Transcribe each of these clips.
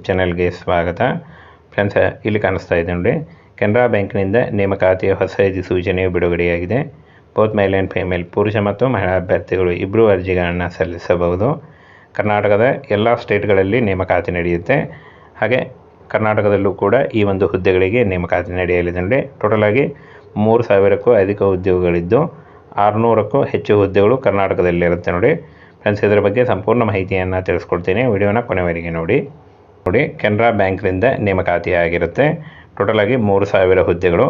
ಚಾನೆಲ್ಗೆ ಸ್ವಾಗತ. ಫ್ರೆಂಡ್ಸ್, ಇಲ್ಲಿ ಕಾಣಿಸ್ತಾ ಇದೆ ನೋಡಿ, ಕೆನರಾ ಬ್ಯಾಂಕ್ನಿಂದ ನೇಮಕಾತಿಯ ಹೊಸ ಅಧಿಸೂಚನೆಯು ಬಿಡುಗಡೆಯಾಗಿದೆ. ಬೋತ್ ಮೇಲ್ ಆ್ಯಂಡ್ ಫೀಮೇಲ್, ಪುರುಷ ಮತ್ತು ಮಹಿಳಾ ಅಭ್ಯರ್ಥಿಗಳು ಇಬ್ಬರೂ ಅರ್ಜಿಗಳನ್ನು ಸಲ್ಲಿಸಬಹುದು. ಕರ್ನಾಟಕದ ಎಲ್ಲ ಸ್ಟೇಟ್ಗಳಲ್ಲಿ ನೇಮಕಾತಿ ನಡೆಯುತ್ತೆ. ಹಾಗೆ ಕರ್ನಾಟಕದಲ್ಲೂ ಕೂಡ ಈ ಒಂದು ಹುದ್ದೆಗಳಿಗೆ ನೇಮಕಾತಿ ನಡೆಯಲಿದೆ ನೋಡಿ. ಟೋಟಲಾಗಿ 3,000ಕ್ಕೂ ಅಧಿಕ ಉದ್ಯೋಗಗಳಿದ್ದು 600ಕ್ಕೂ ಹೆಚ್ಚು ಹುದ್ದೆಗಳು ಕರ್ನಾಟಕದಲ್ಲಿರುತ್ತೆ ನೋಡಿ. ಫ್ರೆಂಡ್ಸ್, ಇದರ ಬಗ್ಗೆ ಸಂಪೂರ್ಣ ಮಾಹಿತಿಯನ್ನು ತಿಳಿಸ್ಕೊಡ್ತೀನಿ. ವಿಡಿಯೋನ ಕೊನೆವರೆಗೆ ನೋಡಿ. ಕೆನರಾ ಬ್ಯಾಂಕ್ನಿಂದ ನೇಮಕಾತಿ ಆಗಿರುತ್ತೆ. ಟೋಟಲಾಗಿ 3,000 ಹುದ್ದೆಗಳು.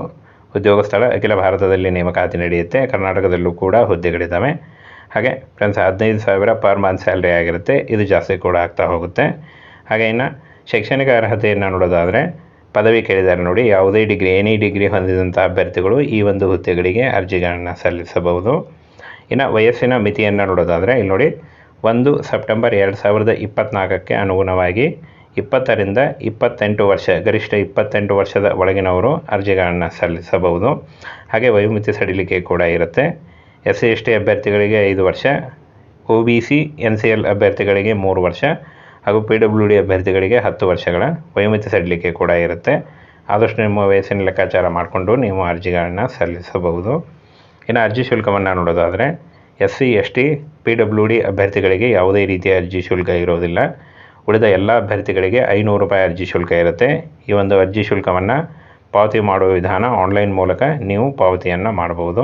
ಉದ್ಯೋಗ ಸ್ಥಳ ಅಖಿಲ ಭಾರತದಲ್ಲಿ ನೇಮಕಾತಿ ನಡೆಯುತ್ತೆ. ಕರ್ನಾಟಕದಲ್ಲೂ ಕೂಡ ಹುದ್ದೆಗಳಿದ್ದಾವೆ. ಹಾಗೆ ಫ್ರೆಂಡ್ಸ್, 15,000 ಪರ್ ಮಂತ್ ಸ್ಯಾಲ್ರಿ ಆಗಿರುತ್ತೆ. ಇದು ಜಾಸ್ತಿ ಕೂಡ ಆಗ್ತಾ ಹೋಗುತ್ತೆ. ಹಾಗೆ ಇನ್ನು ಶೈಕ್ಷಣಿಕ ಅರ್ಹತೆಯನ್ನು ನೋಡೋದಾದರೆ ಪದವಿ ಕೇಳಿದ್ದಾರೆ ನೋಡಿ. ಯಾವುದೇ ಡಿಗ್ರಿ, ಎನಿ ಡಿಗ್ರಿ ಹೊಂದಿದಂಥ ಅಭ್ಯರ್ಥಿಗಳು ಈ ಒಂದು ಹುದ್ದೆಗಳಿಗೆ ಅರ್ಜಿಗಳನ್ನು ಸಲ್ಲಿಸಬಹುದು. ಇನ್ನು ವಯಸ್ಸಿನ ಮಿತಿಯನ್ನು ನೋಡೋದಾದರೆ ಇಲ್ಲಿ ನೋಡಿ, 1 ಸೆಪ್ಟೆಂಬರ್ 2024ಕ್ಕೆ ಅನುಗುಣವಾಗಿ 20ರಿಂದ 28 ವರ್ಷ, ಗರಿಷ್ಠ 28 ವರ್ಷದ ಒಳಗಿನವರು ಅರ್ಜಿಗಳನ್ನು ಸಲ್ಲಿಸಬಹುದು. ಹಾಗೆ ವಯೋಮಿತಿ ಸಡಿಲಿಕೆ ಕೂಡ ಇರುತ್ತೆ. SC/ST ಅಭ್ಯರ್ಥಿಗಳಿಗೆ 5 ವರ್ಷ, OBC NCL ಅಭ್ಯರ್ಥಿಗಳಿಗೆ 3 ವರ್ಷ ಹಾಗೂ PWD ಅಭ್ಯರ್ಥಿಗಳಿಗೆ 10 ವರ್ಷಗಳ ವಯೋಮಿತಿ ಸಡಿಲಿಕೆ ಕೂಡ ಇರುತ್ತೆ. ಆದಷ್ಟು ನಿಮ್ಮ ವಯಸ್ಸಿನ ಲೆಕ್ಕಾಚಾರ ಮಾಡಿಕೊಂಡು ನೀವು ಅರ್ಜಿಗಳನ್ನು ಸಲ್ಲಿಸಬಹುದು. ಇನ್ನು ಅರ್ಜಿ ಶುಲ್ಕವನ್ನು ನೋಡೋದಾದರೆ SC/ST PWD ಅಭ್ಯರ್ಥಿಗಳಿಗೆ ಯಾವುದೇ ರೀತಿಯ ಅರ್ಜಿ ಶುಲ್ಕ ಇರೋದಿಲ್ಲ. ಉಳಿದ ಎಲ್ಲ ಅಭ್ಯರ್ಥಿಗಳಿಗೆ 500 ರೂಪಾಯಿ ಅರ್ಜಿ ಶುಲ್ಕ ಇರುತ್ತೆ. ಈ ಒಂದು ಅರ್ಜಿ ಶುಲ್ಕವನ್ನು ಪಾವತಿ ಮಾಡುವ ವಿಧಾನ ಆನ್ಲೈನ್ ಮೂಲಕ ನೀವು ಪಾವತಿಯನ್ನು ಮಾಡಬಹುದು.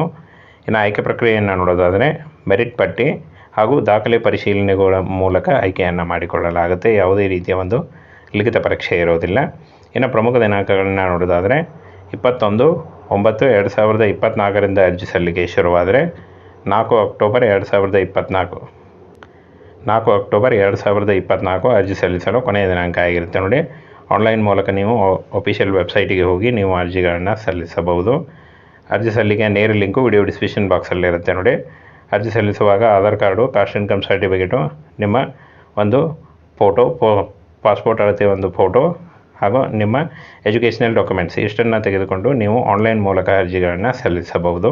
ಇನ್ನು ಆಯ್ಕೆ ಪ್ರಕ್ರಿಯೆಯನ್ನು ನೋಡೋದಾದರೆ ಮೆರಿಟ್ ಪಟ್ಟಿ ಹಾಗೂ ದಾಖಲೆ ಪರಿಶೀಲನೆಗಳ ಮೂಲಕ ಆಯ್ಕೆಯನ್ನು ಮಾಡಿಕೊಳ್ಳಲಾಗುತ್ತೆ. ಯಾವುದೇ ರೀತಿಯ ಒಂದು ಲಿಖಿತ ಪರೀಕ್ಷೆ ಇರೋದಿಲ್ಲ. ಇನ್ನು ಪ್ರಮುಖ ದಿನಾಂಕಗಳನ್ನು ನೋಡೋದಾದರೆ 21/9/2024ರಿಂದ ಅರ್ಜಿ ಸಲ್ಲಿಕೆ ಶುರುವಾದರೆ 4 ಅಕ್ಟೋಬರ್ 2024 ಅರ್ಜಿ ಸಲ್ಲಿಸಲು ಕೊನೆಯ ದಿನಾಂಕ ಆಗಿರುತ್ತೆ ನೋಡಿ. ಆನ್ಲೈನ್ ಮೂಲಕ ನೀವು ಅಫಿಷಿಯಲ್ ವೆಬ್ಸೈಟಿಗೆ ಹೋಗಿ ನೀವು ಅರ್ಜಿಗಳನ್ನು ಸಲ್ಲಿಸಬಹುದು. ಅರ್ಜಿ ಸಲ್ಲಿಕೆಯ ನೇರ ಲಿಂಕು ವಿಡಿಯೋ ಡಿಸ್ಕ್ರಿಪ್ಷನ್ ಬಾಕ್ಸಲ್ಲಿರುತ್ತೆ ನೋಡಿ. ಅರ್ಜಿ ಸಲ್ಲಿಸುವಾಗ Aadhaar card, caste income certificate, ನಿಮ್ಮ ಒಂದು ಫೋಟೋ, ಪಾಸ್ಪೋರ್ಟ್ ಅಳತೆ ಒಂದು ಫೋಟೋ ಹಾಗೂ ನಿಮ್ಮ ಎಜುಕೇಷನಲ್ ಡಾಕ್ಯುಮೆಂಟ್ಸ್ ಇಷ್ಟನ್ನು ತೆಗೆದುಕೊಂಡು ನೀವು ಆನ್ಲೈನ್ ಮೂಲಕ ಅರ್ಜಿಗಳನ್ನು ಸಲ್ಲಿಸಬಹುದು.